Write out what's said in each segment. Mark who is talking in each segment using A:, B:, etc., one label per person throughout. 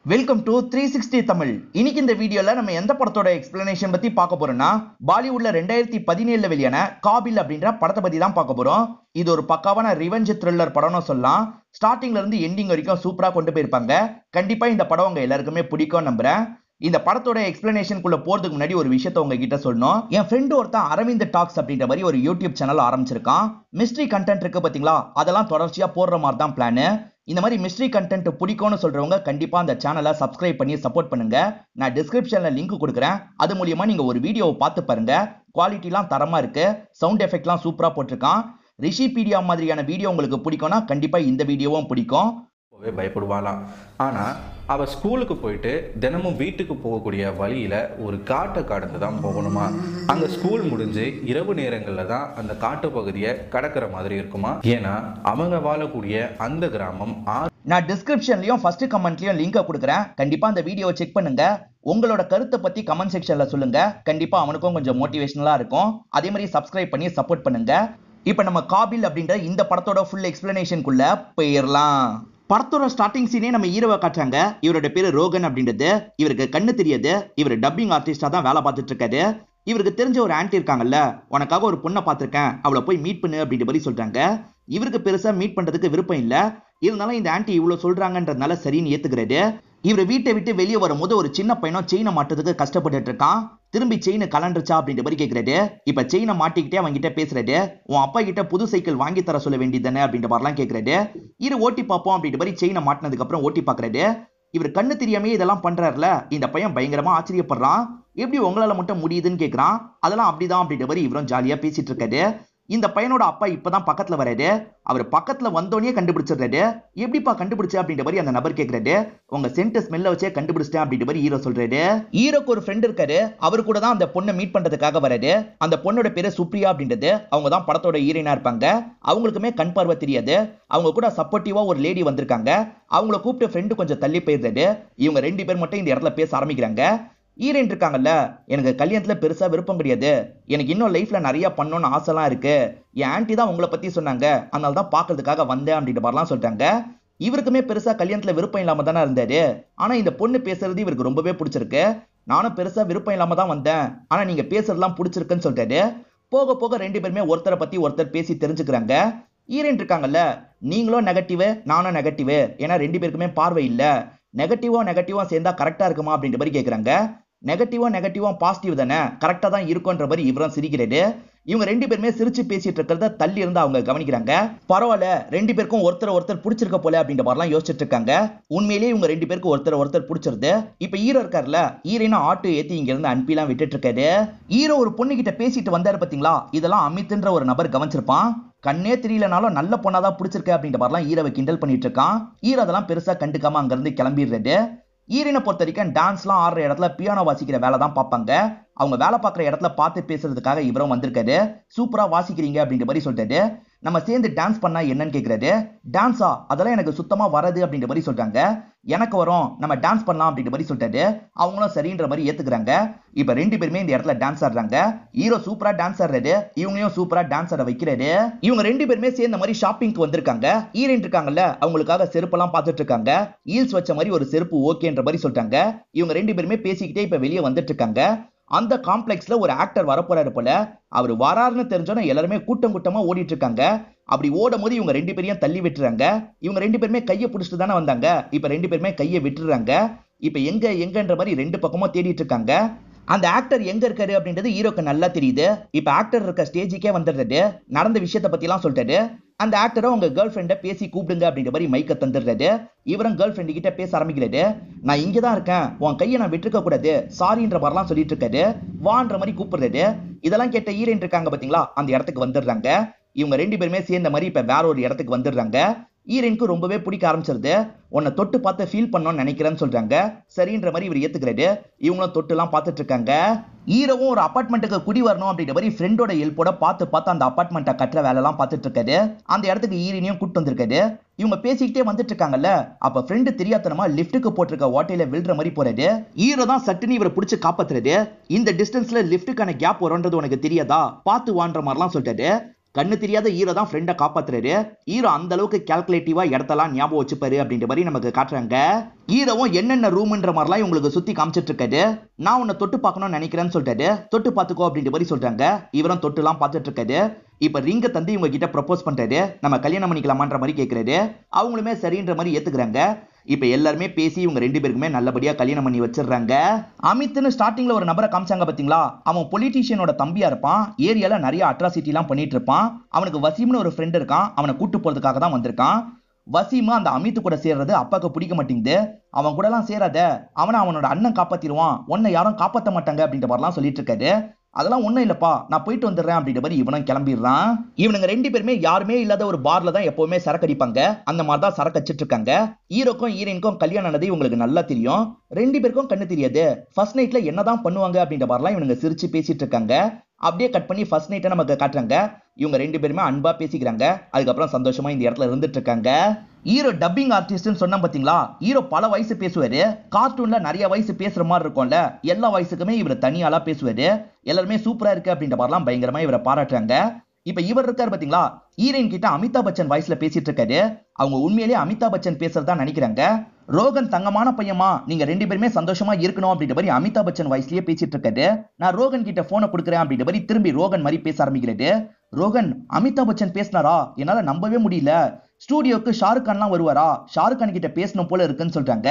A: Welcome to 360 Tamil. இன்னைக்கு இந்த வீடியோல நம்ம எந்த படத்தோட எக்ஸ்பிளனேஷன் பத்தி பார்க்க போறோம்னா, பாலிவுட்ல 2017ல வெளியான காபில் அப்படின்ற படத்தை பத்தி தான் பார்க்க போறோம். இது ஒரு பக்காவான ரிவெஞ்ச் த்ரில்லர் படம்னு சொல்லலாம். ஸ்டார்டிங்ல இருந்து எண்டிங் வரைக்கும் சூப்பரா கொண்டு போயிருப்பாங்க. கண்டிப்பா இந்த படம் உங்க எல்லாருக்குமே பிடிக்கும் நம்புறேன். இந்த படத்தோட எக்ஸ்பிளனேஷனுக்குள்ள போறதுக்கு முன்னாடி ஒரு விஷயத்தை உங்ககிட்ட சொல்லணும். என் ஃப்ரெண்ட் ஒருத்தன் அரவிந்த் டாக்ஸ் அப்படின்ற மாதிரி ஒரு யூடியூப் சேனல் ஆரம்பிச்சிருக்கான். மிஸ்ட்ரி கண்டென்ட் இருக்கு பாத்தீங்களா, அதெல்லாம் தொடர்ச்சியா போடுற மாதிரி தான் பிளான். இந்த மாதிரி மிஸ்ட்ரி கண்டென்ட் பிடிக்கும்னு சொல்றவங்க கண்டிப்பா அந்த சேனலை சப்ஸ்கிரைப் பண்ணி சப்போர்ட் பண்ணுங்க. நான் டிஸ்கிரிப்ஷன்ல லிங்க் கொடுக்குறேன். அது மூலியமா நீங்க ஒரு வீடியோவை பார்த்து பாருங்க. குவாலிட்டிலாம் தரமா இருக்கு. சவுண்ட் எஃபெக்ட்லாம் சூப்பரா போட்டிருக்கான். ரிஷிபீடியா மாதிரியான வீடியோ உங்களுக்கு பிடிக்கும்னா கண்டிப்பா இந்த வீடியோவும் பிடிக்கும்.
B: பயப்படுவாளாம். ஆனால் அவள் ஸ்கூலுக்கு போயிட்டு தினமும் வீட்டுக்கு போகக்கூடிய வழியில் ஒரு காட்டை கடந்து தான் போகணுமா. அங்கே ஸ்கூல் முடிஞ்சு இரவு நேரங்களில் தான் அந்த காட்டு பகுதியை கடக்கிற மாதிரி இருக்குமா. ஏன்னா அவங்க வாழக்கூடிய அந்த கிராமம்
A: நான் டிஸ்கிரிப்ஷன்லயும் ஃபர்ஸ்ட் கமெண்ட்லயும் லிங்கை கொடுக்குறேன். கண்டிப்பா அந்த வீடியோவை செக் பண்ணுங்க. உங்களோட கருத்தை பத்தி கமெண்ட் செக்ஷன்ல சொல்லுங்க. கண்டிப்பா அவனுக்கும் கொஞ்சம் மோட்டிவேஷனலா இருக்கும். அதே மாதிரி சப்ஸ்கிரைப் பண்ணி சப்போர்ட் பண்ணுங்க. இப்போ நம்ம காபில் அப்படின்ற இந்த படத்தோட ஃபுல் எக்ஸ்பிளனேஷனுக்குள்ள போயிடலாம். படத்தோட ஸ்டார்டிங் சீனே நம்ம ஹீரோவை காட்டுறாங்க. இவரோட பேரு ரோகன் அப்படின்றது. இவருக்கு கண்ணு தெரியாது. இவர் டப்பிங் ஆர்டிஸ்டா தான் வேலை பார்த்துட்டு இருக்காரு. இவருக்கு தெரிஞ்ச ஒரு ஆன்டி இருக்காங்கல்ல, உனக்காக ஒரு பொண்ணை பார்த்திருக்கேன், அவளை போய் மீட் பண்ணு அப்படின்ற மாதிரி சொல்றாங்க. இவருக்கு பெருசா மீட் பண்றதுக்கு விருப்பம் இல்ல. இருந்தாலும் இந்த ஆன்டி இவ்வளவு சொல்றாங்கன்றதுனால சரின்னு ஏத்துக்கிறாரு. இவர் வீட்டை விட்டு வெளியே வரும்போது ஒரு சின்ன பையனும் செயினை மாட்டுறதுக்கு கஷ்டப்பட்டு இருக்கான். திரும்பி செயின் கலண்டுச்சா அப்படின்ற மாதிரி கேட்கறாரு. இப்ப செயினை மாட்டிக்கிட்டே அவங்க கிட்ட பேசுறாரு. உன் அப்பா கிட்ட புது சைக்கிள் வாங்கி தர சொல்ல வேண்டியதானே அப்படின்ற மாதிரிலாம் கேட்கறாரு. இரு ஓட்டி பார்ப்போம் அப்படின்ற மாதிரி செயினை மாட்டினதுக்கு அப்புறம் ஓட்டி பாக்குறாரு. இவர் கண்ணு தெரியாமே இதெல்லாம் பண்றாருல, இந்த பையன் பயங்கரமா ஆச்சரியப்படுறான். எப்படி உங்களால மட்டும் முடியுதுன்னு கேட்கறான். அதெல்லாம் அப்படிதான் அப்படின்ற மாதிரி இவரும் ஜாலியா பேசிட்டு இருக்காரு. இந்த பையனோட அப்பா இப்பதான் பக்கத்துல வராரு. அவர் பக்கத்துல வந்தோடனே கண்டுபிடிச்சிடுறாரு. எப்படிப்பா கண்டுபிடிச்ச அப்படின்ற மாதிரி அந்த நபர் கேட்கறாரு. உங்க சென்ட் ஸ்மெல்ல வச்சே கண்டுபிடிச்சிட்டேன் அப்படின்ற மாதிரி ஹீரோ சொல்றாரு. ஹீரோக்கு ஒரு ஃப்ரெண்ட் இருக்காரு. அவர் கூட தான் அந்த பொண்ணை மீட் பண்றதுக்காக வராரு. அந்த பொண்ணோட பேரு சுப்ரியா அப்படின்றது. அவங்க தான் படத்தோட ஹீரோயினா இருப்பாங்க. அவங்களுக்குமே கண் பார்வை தெரியாது. அவங்க கூட சப்போர்ட்டிவா ஒரு லேடி வந்திருக்காங்க. அவங்கள கூப்பிட்டு ஃப்ரெண்டு கொஞ்சம் தள்ளி போயிடுறாரு. இவங்க ரெண்டு பேர் மட்டும் இந்த இடத்துல பேச ஆரம்பிக்கிறாங்க. ஹீரோயின் இருக்காங்கல்ல, எனக்கு கல்யாணத்துல பெருசா விருப்பம் கிடையாது. எனக்கு இன்னும் லைஃப்ல நிறைய பண்ணணும்னு ஆசைலாம் இருக்கு. என் ஆன்டி தான் உங்களை பத்தி சொன்னாங்க, அதனால தான் பாக்குறதுக்காக வந்தேன் அப்படின்ற மாதிரிலாம் சொல்றாங்க. இவருக்குமே பெருசா கல்யாணத்துல விருப்பம் இல்லாம தானே இருந்தாரு. ஆனா இந்த பொண்ணு பேசுறது இவருக்கு ரொம்பவே பிடிச்சிருக்கு. நானும் பெருசா விருப்பம் இல்லாம தான் வந்தேன், ஆனா நீங்க பேசுறதுலாம் பிடிச்சிருக்குன்னு சொல்றாரு. போக போக ரெண்டு பேருமே ஒருத்தரை பத்தி ஒருத்தர் பேசி தெரிஞ்சுக்கிறாங்க. ஹீரோயின் இருக்காங்கல்ல, நீங்களும் நெகட்டிவ் நானும் நெகட்டிவ், ஏன்னா ரெண்டு பேருக்குமே பார்வை இல்ல. நெகட்டிவா சேர்ந்தா கரெக்டா இருக்குமா அப்படின்ற மாதிரி கேட்கறாங்க. நெகட்டிவா பாசிட்டிவ் தானே, கரெக்டா தான் இருக்கும்ன்ற மாதிரி இவரும் சிரிக்கிறாரு. இவங்க ரெண்டு பேருமே சிரிச்சு பேசிட்டு இருக்கிறத தள்ளி இருந்து அவங்க கவனிக்கிறாங்க. பரவாயில்ல, ரெண்டு பேருக்கும் ஒருத்தர் பிடிச்சிருக்க போல அப்படின்ற மாதிரிலாம் யோசிச்சுட்டு இருக்காங்க. உண்மையிலேயே இவங்க ரெண்டு பேருக்கு ஒருத்தர் பிடிச்சிருது. இப்ப ஹீரோ இருக்காருல்ல, ஹீரோனா ஆட்டோ ஏத்தி இங்க இருந்து அனுப்பிலாம் விட்டுட்டு இருக்காரு. ஹீரோ ஒரு பொண்ணு கிட்ட பேசிட்டு வந்தாரு பாத்தீங்களா, இதெல்லாம் அமித்ன்ற ஒரு நபர் கவனிச்சிருப்பான். கண்ணே தெரியலனாலும் நல்ல பொண்ணாதான் பிடிச்சிருக்க அப்படின்ற மாதிரிலாம் ஹீரோவை கிண்டல் பண்ணிட்டு இருக்கான். ஹீரோ அதெல்லாம் பெருசா கண்டுக்காம அங்க இருந்து கிளம்பிடுறாரு. ஹீரோயினை பொறுத்த வரைக்கும் டான்ஸ்லாம் ஆடுற இடத்துல பியானோ வாசிக்கிற வேலை தான் பார்ப்பாங்க. அவங்க வேலை பார்க்குற இடத்துல பார்த்து பேசுறதுக்காக இவரும் வந்திருக்காரு. சூப்பரா வாசிக்கிறீங்க அப்படின்ற மாதிரி சொல்லிட்டாரு. நம்ம சேர்ந்து டான்ஸ் பண்ணா என்னன்னு கேட்கறாரு. டான்ஸா, அதெல்லாம் எனக்கு சுத்தமா வராது அப்படின்ற மாதிரி சொல்றாங்க. எனக்கு வரும், நம்ம டான்ஸ் பண்ணலாம் அப்படின்ற மாதிரி சொல்லிட்டாரு. அவங்களும் சரின்ற மாதிரி ஏத்துக்கிறாங்க. இப்ப ரெண்டு பேருமே இந்த இடத்துல டான்ஸ் ஆடுறாங்க. ஹீரோ சூப்பரா டான்ஸ் ஆடுறாரு. இவங்களையும் சூப்பரா டான்ஸ் ஆட வைக்கிறாரு. இவங்க ரெண்டு பேருமே சேர்ந்த மாதிரி ஷாப்பிங்க்கு வந்திருக்காங்க. ஹீரோயின் இருக்காங்கல்ல, அவங்களுக்காக செருப்பெல்லாம் பார்த்துட்டு இருக்காங்க. ஹீல்ஸ் வச்ச மாதிரி ஒரு செருப்பு ஓகேன்ற மாதிரி சொல்றாங்க. இவங்க ரெண்டு பேருமே பேசிக்கிட்டே இப்ப வெளியே வந்துட்டு இருக்காங்க. அந்த காம்ப்ளெக்ஸ்ல ஒரு ஆக்டர் வரப்போறாரு போல. அவர் வராருன்னு தெரிஞ்சோன்னா எல்லாருமே கூட்டமா ஓடிட்டு இருக்காங்க. அப்படி ஓடும் போது இவங்க ரெண்டு பேரையும் தள்ளி விட்டுறாங்க. இவங்க ரெண்டு பேருமே கையை பிடிச்சிட்டு தானே வந்தாங்க. இப்ப ரெண்டு பேருமே கையை விட்டுறாங்க. இப்ப எங்கன்ற மாதிரி ரெண்டு பக்கமும் தேடிட்டு இருக்காங்க. அந்த ஆக்டர் எங்க இருக்காரு அப்படின்றது ஹீரோக்கு நல்லா தெரியுது. இப்ப ஆக்டர் இருக்க ஸ்டேஜுக்கே வந்துடுறாரு. நடந்த விஷயத்தை பத்தி எல்லாம் சொல்லிட்டாரு. அந்த ஆக்டரை உங்க கேர்ள் ஃப்ரெண்டை பேசி கூப்பிடுங்க அப்படின்ற மாதிரி மைக்க தந்துடுறாரு. இவரும் கேர்ள் ஃப்ரெண்டு கிட்ட பேச ஆரம்பிக்கிறாரு. நான் இங்கதான் இருக்கேன், உன் கையை நான் விட்டுருக்க கூடாது, சாரின்ற மாதிரிலாம் சொல்லிட்டு இருக்காரு. வான்ற மாதிரி கூப்பிடுறாரு. இதெல்லாம் கேட்ட ஹீரோயின் இருக்காங்க பாத்தீங்களா, அந்த இடத்துக்கு வந்துடுறாங்க. இவங்க ரெண்டு பேருமே சேர்ந்த மாதிரி இப்ப வேற ஒரு இடத்துக்கு வந்துடுறாங்க. ஹீரோயினுக்கு ரொம்பவே பிடிக்க ஆரம்பிச்சிருது. உன்னை தொட்டு பார்த்து ஃபீல் பண்ணணும்னு நினைக்கிறேன்னு சொல்றாங்க. சரின்ற மாதிரி இவர் ஏத்துக்கிறாரு. இவங்களும் தொட்டு எல்லாம் பார்த்துட்டு இருக்காங்க. ஹீரோவும் ஒரு அபார்ட்மெண்ட்டுக்கு குடி வரணும் அப்படின்ற மாதிரி ஃப்ரெண்டோட ஹெல்ப்போட பார்த்து அந்த அபார்ட்மெண்ட்டை கட்டுற வேலை எல்லாம் பார்த்துட்டு இருக்காரு. அந்த இடத்துக்கு ஹீரோயினையும் கூட்டு வந்திருக்காரு. இவங்க பேசிக்கிட்டே வந்துட்டு இருக்காங்கல்ல, அப்ப ஃப்ரெண்டு தெரியாதனமா லிஃப்ட்டுக்கு போட்டிருக்க ஓட்டையில விழுற மாதிரி போறாரு. ஹீரோ தான் சட்டுன்னு இவரை பிடிச்சு காப்பாத்துறாரு. இந்த டிஸ்டன்ஸ்ல லிஃப்ட்டுக்கான கேப் வரும்ன்றது உனக்கு தெரியாதா, பார்த்து வான்ற மாதிரிலாம் சொல்லிட்டாரு. கண்ணு தெரியாத ஹீரோ தான் ஃப்ரெண்டை காப்பாத்துறாரு. ஹீரோ அந்த அளவுக்கு கால்குலேட்டிவா இடத்தெல்லாம் ஞாபகம் வச்சுப்பாரு அப்படின்ற மாதிரி நமக்கு காட்டுறாங்க. ஹீரோவும் என்னென்ன ரூம்ன்ற மாதிரிலாம் இவங்களுக்கு சுத்தி காமிச்சிட்டு இருக்காரு. நான் உன்னை தொட்டு பார்க்கணும்னு நினைக்கிறேன்னு சொல்லிட்டாரு. தொட்டு பார்த்துக்கோ அப்படின்ற மாதிரி சொல்றாங்க. இவரும் தொட்டுலாம் பார்த்துட்டு இருக்காரு. இப்ப ரிங்க தந்து இவங்க கிட்ட ப்ரப்போஸ் பண்றாரு. நம்ம கல்யாணம் பண்ணிக்கலாமான்ற மாதிரி கேட்கிறாரு. அவங்களுமே சரின்ற மாதிரி ஏத்துக்கிறாங்க. இப்ப எல்லாருமே பேசி இவங்க 2 பேருக்குமே நல்லபடியா கல்யாணம் பண்ணி வச்சிடுறாங்க. அமித்னு ஸ்டார்டிங்ல ஒரு நபரை காமிச்சாங்க பாத்தீங்களா, அவன் பொலிட்டீஷியனோட தம்பியா இருப்பான். ஏரியால நிறைய அட்ராசிட்டி எல்லாம் பண்ணிட்டு இருப்பான். அவனுக்கு வசீம்னு ஒரு ஃப்ரெண்ட் இருக்கான். அவனை கூட்டு போறதுக்காக தான் வந்திருக்கான். வசீம் அந்த அமித் கூட சேர்றது அப்பாக்கு பிடிக்க மாட்டேங்குது. அவன் கூட எல்லாம் சேராத, அவனோட அண்ணன் காப்பாத்திடுவான், உன்னை யாரும் காப்பாற்ற மாட்டாங்க அப்படின்ற மாதிரிலாம் சொல்லிட்டு இருக்காரு. அதெல்லாம் ஒண்ணும் இல்லப்பா, நான் போயிட்டு வந்துடுறேன் அப்படின்ற மாதிரி இவனும் கிளம்பிடுறான். இவனுங்க 2 பேருமே யாருமே இல்லாத ஒரு பார்ல தான் எப்பவுமே சரக்கு அடிப்பாங்க. அந்த மாதிரி தான் சரக்கு அடிச்சிட்டு இருக்காங்க. ஹீரோக்கும் ஹீரோயினுக்கும் கல்யாணம் ஆனது இவங்களுக்கு நல்லா தெரியும். 2 பேருக்கும் கண்ணு தெரியாது. ஃபர்ஸ்ட் நைட்ல என்னதான் பண்ணுவாங்க அப்படின்ற மாதிரிலாம் இவனுங்க சிரிச்சு பேசிட்டு இருக்காங்க. அப்படியே கட் பண்ணி ஃபர்ஸ்ட் நைட்டை நமக்கு காட்டுறாங்க. இவங்க 2 பேருமே அன்பா பேசிக்கிறாங்க. அதுக்கப்புறம் சந்தோஷமா இந்த இடத்துல இருந்துட்டு இருக்காங்க. ஹீரோ டப்பிங் ஆர்டிஸ்ட்னு சொன்னா பாத்தீங்களா, ஹீரோ பல வயசு பேசுவாரு. கார்ட்டூன்ல நிறைய வயசு பேசுற மாதிரி இருக்கும்ல, எல்லா வயசுக்குமே இவர் தனியாலா பேசுவாரு. எல்லாருமே சூப்பரா இருக்கு அப்படின்ற மாதிரிலாம் பயங்கரமா இவரை பாராட்டுறாங்க. இப்ப இவர் இருக்காரு பாத்தீங்களா, ஹீரோயின் கிட்ட அமிதாப் பச்சன் வாய்ஸ்ல பேசிட்டு இருக்காரு. அவங்க உண்மையிலேயே அமிதாப் பச்சன் பேசுறதா நினைக்கிறாங்க. ரோகன் தங்கமான பையமா, நீங்க 2 பேருமே சந்தோஷமா இருக்கணும் அப்படின்ற மாதிரி அமிதாப் பச்சன் வாய்ஸ்லயே பேசிட்டு இருக்காரு. நான் ரோகன் கிட்ட போனை கொடுக்குறேன் அப்படின்ற மாதிரி திரும்பி ரோகன் மாதிரி பேச ஆரம்பிக்கிறாரு. ரோகன், அமிதாப் பச்சன் பேசினாரா, என்னால நம்பவே முடியல. ஸ்டூடியோக்கு ஷாருக் கான்லாம் வருவாரா, ஷாருக் கான் கிட்ட பேசணும் போல இருக்குன்னு சொல்றாங்க.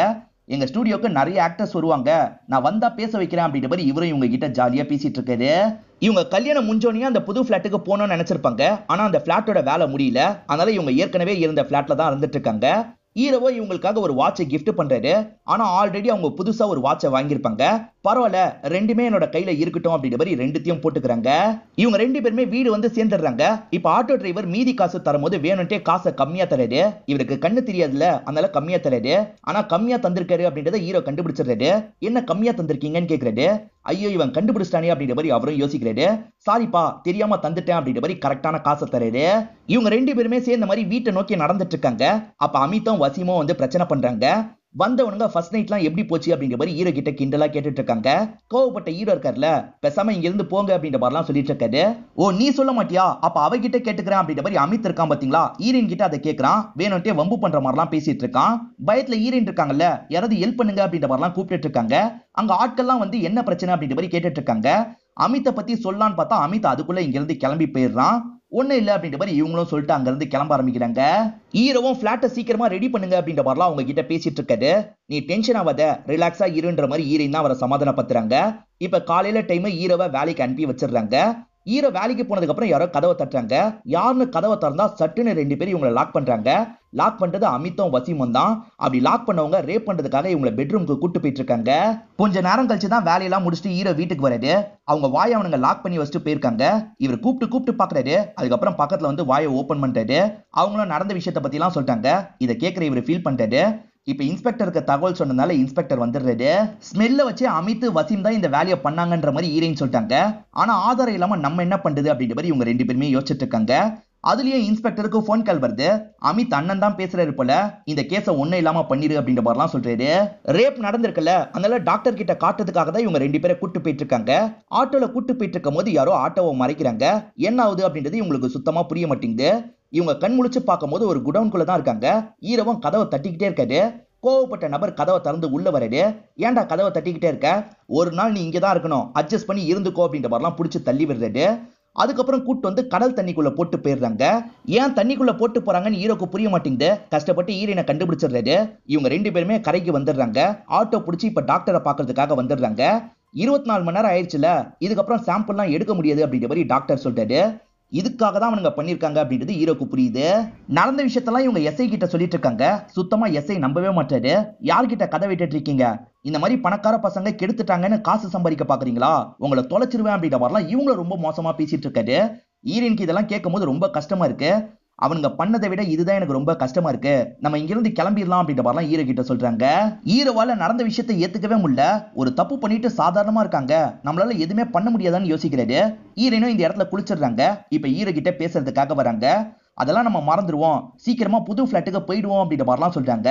A: எங்க ஸ்டூடியோக்கு நிறைய ஆக்டர்ஸ் வருவாங்க, நான் வந்தா பேச வைக்கிறேன் அப்படின்ற மாதிரி இவரும் இவங்க கிட்ட ஜாலியா பேசிட்டு இருக்காரு. இவங்க கல்யாணம் முடிஞ்சோனே அந்த புது பிளாட்டுக்கு போகணும்னு நினைச்சிருப்பாங்க. ஆனா அந்த பிளாட்டோட வேலை முடியல. அதனால இவங்க ஏற்கனவே இருந்த பிளாட்ல தான் இருந்துட்டு இருக்காங்க. ஹீரோவோ இவங்களுக்காக ஒரு வாட்சை கிஃப்ட் பண்றாரு. ஆனா ஆல்ரெடி அவங்க புதுசா ஒரு வாட்சை வாங்கியிருப்பாங்க. பரவாயில்ல, 2மே என்னோட கையில இருக்கட்டும் அப்படின்ற மாதிரி 2த்தையும் போட்டுக்கிறாங்க. இவங்க 2 பேருமே வீடு வந்து சேர்ந்துடுறாங்க. இப்ப ஆட்டோ டிரைவர் மீதி காசு தரும்போது வேணும்ட்டே காசை கம்மியா தராரு. இவருக்கு கண்ணு தெரியாதுல, அதனால கம்மியா தராரு. ஆனா கம்மியா தந்திருக்காரு அப்படின்றத ஹீரோ கண்டுபிடிச்சிடுறாரு. என்ன கம்மியா தந்திருக்கீங்கன்னு கேக்குறாரு. ஐயோ, இவன் கண்டுபிடிச்சிட்டானே அப்படின்ற மாதிரி அவரும் யோசிக்கிறாரு. சாரிப்பா, தெரியாம தந்துட்டேன் அப்படின்ற மாதிரி கரெக்டான காசை தராரு. இவங்க 2 பேருமே சேர்ந்த மாதிரி வீட்டை நோக்கி நடந்துட்டு இருக்காங்க. அப்ப அமித்தும் வசீமும் வந்து பிரச்சனை பண்றாங்க. வந்தவனுங்க ஃபர்ஸ்ட் நைட்லாம் எப்படி போச்சு அப்படின்ற மாதிரி ஹீரோ கிட்ட கிண்டலா கேட்டுட்டு இருக்காங்க. கோவப்பட்ட ஹீரோ இருக்கார்ல, பேசாம இங்க இருந்து போங்க அப்படின்ற மாதிரிலாம் சொல்லிட்டு இருக்காரு. ஓ, நீ சொல்ல மாட்டியா, அப்ப அவகிட்ட கேட்டுக்கிறேன் அப்படின்ற மாதிரி அமித் இருக்கான் பாத்தீங்களா, ஹீரோயின் கிட்ட அதை கேட்கறான். வேணும்ட்டே வம்பு பண்ற மாதிரிலாம் பேசிட்டு இருக்கான். பயத்துல ஹீரோயின் இருக்காங்கல்ல, யாராவது ஹெல்ப் பண்ணுங்க அப்படின்ற மாதிரிலாம் கூப்பிட்டு இருக்காங்க. அங்க ஆட்கள்லாம் வந்து என்ன பிரச்சனை அப்படின்ற மாதிரி கேட்டுட்டு இருக்காங்க. அமித்தை பத்தி சொல்லலான்னு பார்த்தா அமித் அதுக்குள்ள இங்க இருந்து கிளம்பி போயிடுறான். ஒன்னும் இல்ல அப்படின்ற மாதிரி இவங்களும் சொல்லிட்டு அங்க இருந்து கிளம்ப ஆரம்பிக்கிறாங்க. ஹீரோவும் பிளாட்டை சீக்கிரமா ரெடி பண்ணுங்க அப்படின்ற மாதிரிலாம் அவங்க கிட்ட பேசிட்டு இருக்காரு. நீ டென்ஷன் ஆகாத, ரிலாக்ஸா இருன்ற மாதிரி ஹீரோயின் தான் அவரை சமாதானப்படுத்துறாங்க. இப்ப காலையில டைம் ஹீரோவை வேலைக்கு அனுப்பி வச்சிடுறாங்க. ஹீரோ வேலைக்கு போனதுக்கு அப்புறம் யாரோ கதவை தட்டுறாங்க. யாருன்னு கதவை திறந்தா சட்டுன்னு 2 பேரும் இவங்களை லாக் பண்றாங்க. லாக் பண்றது அமித்தும் வசீமும் தான். அப்படி லாக் பண்ணவங்க ரேப் பண்றதுக்காக இவங்களை பெட்ரூமுக்கு கூட்டு போயிட்டு இருக்காங்க. கொஞ்ச நேரம் கழிச்சு தான் வேலையெல்லாம் முடிச்சுட்டு ஹீரோ வீட்டுக்கு வராரு. அவங்க வாயை அவனுங்க லாக் பண்ணி வச்சுட்டு போயிருக்காங்க. இவர் கூப்பிட்டு பாக்குறாரு. அதுக்கப்புறம் பக்கத்துல வந்து வாயை ஓபன் பண்றாரு. அவங்களும் நடந்த விஷயத்த பத்தி எல்லாம் சொல்லிட்டாங்க. இதை கேட்கிற இவர் ஃபீல் பண்றாரு. இப்ப இன்ஸ்பெக்டருக்கு தகவல் சொன்னதால இன்ஸ்பெக்டர் வந்துடுறாரு. ஸ்மெல்ல வச்சு அமித் வசீம் தான் இந்த வேலையை பண்ணாங்கன்ற மாதிரி ஹீரோயின் சொல்லிட்டாங்க. ஆனா ஆதாரம் இல்லாம நம்ம என்ன பண்றது அப்படின்ற மாதிரி இவங்க 2 பேருமே யோசிச்சுட்டு இருக்காங்க. அதுலயே இன்ஸ்பெக்டருக்கு போன் கால் வருது. அமித் அண்ணன் தான் பேசுறாரு போல, இந்த கேஸை ஒன்னும் இல்லாம பண்ணிரு அப்படின்ற மாதிரிலாம் சொல்றாரு. ரேப் நடந்திருக்குல்ல, அதனால டாக்டர் கிட்ட காட்டுறதுக்காக தான் இவங்க 2 பேரை கூட்டு போயிட்டு இருக்காங்க. ஆட்டோல கூட்டு போயிட்டு இருக்கும் போது யாரோ ஆட்டோவை மறைக்கிறாங்க. என்ன ஆகுது அப்படின்றது இவங்களுக்கு சுத்தமா புரிய மாட்டேங்குது. இவங்க கண் முழிச்சு பார்க்கும் போது ஒரு குடவுன்குள்ள தான் இருக்காங்க. ஹீரோவும் கதவை தட்டிக்கிட்டே இருக்காரு. கோவப்பட்ட நபர் கதவை திறந்து உள்ள வராரு. ஏன்டா கதவை தட்டிக்கிட்டே இருக்க, ஒரு நாள் நீ இங்கதான் இருக்கணும், அட்ஜஸ்ட் பண்ணி இருந்துக்கோ அப்படின்ற மாதிரிலாம் புடிச்சு தள்ளி விடுறாரு. அதுக்கப்புறம் கூட்டு வந்து கடல் தண்ணிக்குள்ள போட்டு போயிடுறாங்க. ஏன் தண்ணிக்குள்ள போட்டு போறாங்கன்னு ஹீரோக்கு புரிய மாட்டேங்குது. கஷ்டப்பட்டு ஹீரோயினை கண்டுபிடிச்சிடுறாரு. இவங்க 2 பேருமே கரைக்கு வந்துடுறாங்க. ஆட்டோ பிடிச்சி இப்ப டாக்டரை பாக்குறதுக்காக வந்துடுறாங்க. 24 மணி நேரம் ஆயிடுச்சுல, இதுக்கப்புறம் சாம்பிள்லாம் எடுக்க முடியாது அப்படின்ற மாதிரி டாக்டர் சொல்றாரு. இதுக்காக தான் அவனுங்க பண்ணிருக்காங்க அப்படின்றது ஹீரோக்கு புரியுது. நடந்த விஷயத்தெல்லாம் இவங்க எஸ்ஐ கிட்ட சொல்லிட்டு இருக்காங்க. சுத்தமா எஸ்ஐ நம்பவே மாட்டாரு. யார்கிட்ட கதை விட்டுட்டு இருக்கீங்க, இந்த மாதிரி பணக்கார பசங்க கெடுத்துட்டாங்கன்னு காசு சம்பாதிக்க பாக்குறீங்களா, உங்களை தொலைச்சிருவேன் அப்படின்ற மாதிரிலாம் இவங்களும் ரொம்ப மோசமா பேசிட்டு இருக்காரு. ஹீரோயினுக்கு இதெல்லாம் கேட்கும் போது ரொம்ப கஷ்டமா இருக்கு. அவனுங்க பண்ணதை விட இதுதான் எனக்கு ரொம்ப கஷ்டமா இருக்கு, நம்ம இங்கிருந்து கிளம்பிடலாம் அப்படின்ற மாதிரிலாம் ஹீரோ கிட்ட சொல்றாங்க. ஹீரோவால நடந்த விஷயத்தை ஏத்துக்கவே முடியல. ஒரு தப்பு பண்ணிட்டு சாதாரணமா இருக்காங்க, நம்மளால எதுவுமே பண்ண முடியாதான்னு யோசிக்கிறாரு. ஹீரோயினும் இந்த இடத்துல குளிச்சிடுறாங்க. இப்ப ஹீரோ கிட்ட பேசுறதுக்காக வராங்க. அதெல்லாம் நம்ம மறந்துடுவோம், சீக்கிரமா புது பிளாட்டுக்கு போயிடுவோம் அப்படின்ற மாதிரிலாம் சொல்றாங்க.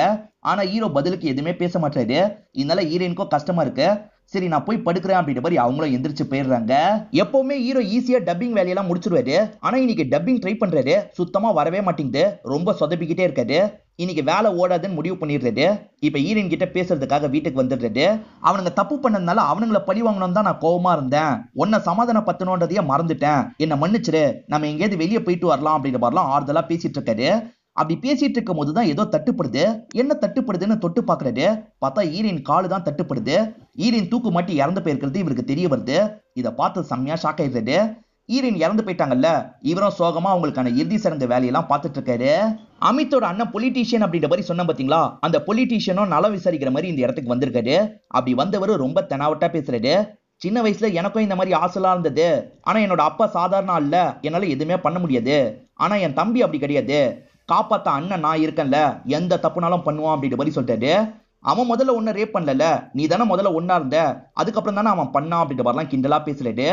A: ஆனா ஹீரோ பதிலுக்கு எதுவுமே பேச மாட்டாரு. இதனால ஹீரோயினுக்கும் கஷ்டமா இருக்கு. சரி நான் போய் படுக்கிறேன் அப்படின்ற மாதிரி அவங்களும் எந்திரிச்சு போயிடுறாங்க. எப்பவுமே ஹீரோ ஈஸியா டப்பிங் வேலையெல்லாம் முடிச்சிருவாரு. ஆனா இன்னைக்கு டப்பிங் ட்ரை பண்றாரு, சுத்தமா வரவே மாட்டேங்குது, ரொம்ப சொதப்பிக்கிட்டே இருக்காரு. இன்னைக்கு வேலை ஓடாதுன்னு முடிவு பண்ணிடுறாரு. இப்ப ஹீரோயின் கிட்ட பேசுறதுக்காக வீட்டுக்கு வந்துடுறாரு. அவனுங்க தப்பு பண்ணதுனால அவனுங்களை பழி வாங்கணும் தான் நான் கோவமா இருந்தேன், உன்னை சமாதானப்படுத்தணுன்றதையே மறந்துட்டேன், என்ன மன்னிச்சிரு, நம்ம எங்கேயாவது வெளியே போயிட்டு வரலாம் அப்படின்ற மாதிரிலாம் ஆறுதலா பேசிட்டு இருக்காரு. அப்படி பேசிட்டு இருக்கும் போதுதான் ஏதோ தட்டுப்படுது. என்ன தட்டுப்படுதுன்னு தொட்டு பாக்குறாரு. பார்த்தா ஈரின் காலு தான் தட்டுப்படுது. ஈரின் தூக்கு மாட்டி இறந்து போயிருக்கிறது இவருக்கு தெரிய வருது. இதை பார்த்து செம்மையா ஷாக் ஆயிடுறாரு. ஈரின் இறந்து போயிட்டாங்கல்ல, இவரும் சோகமா அவங்களுக்கான இறுதி சடங்கு வேலையெல்லாம் பார்த்துட்டு இருக்காரு. அமித்தோட அண்ணன் பொலிட்டீஷியன் அப்படின்ற மாதிரி சொன்ன பாத்தீங்களா, அந்த பொலிட்டீஷியனும் நல விசாரிக்கிற மாதிரி இந்த இடத்துக்கு வந்திருக்காரு. அப்படி வந்தவரு ரொம்ப தெனாவட்டா பேசுறாரு. சின்ன வயசுல எனக்கும் இந்த மாதிரி ஆசைலாம் இருந்தது, ஆனா என்னோட அப்பா சாதாரண ஆள், என்னால எதுவுமே பண்ண முடியாது. ஆனா என் தம்பி அப்படி கிடையாது, காப்பாத்த அண்ணன் நான் இருக்கேன்ல, எந்த தப்புனாலும் பண்ணுவான் அப்படின்ற மாதிரி சொல்லிட்டாரு. அவன் முதல்ல ஒன்ன ரேப் பண்ணல, நீ தானே முதல்ல ஒன்னா இருந்த, அதுக்கப்புறம் தானே அவன் பண்ணான் அப்படின்ற மாதிரிலாம் கிண்டலா பேசுறாரு.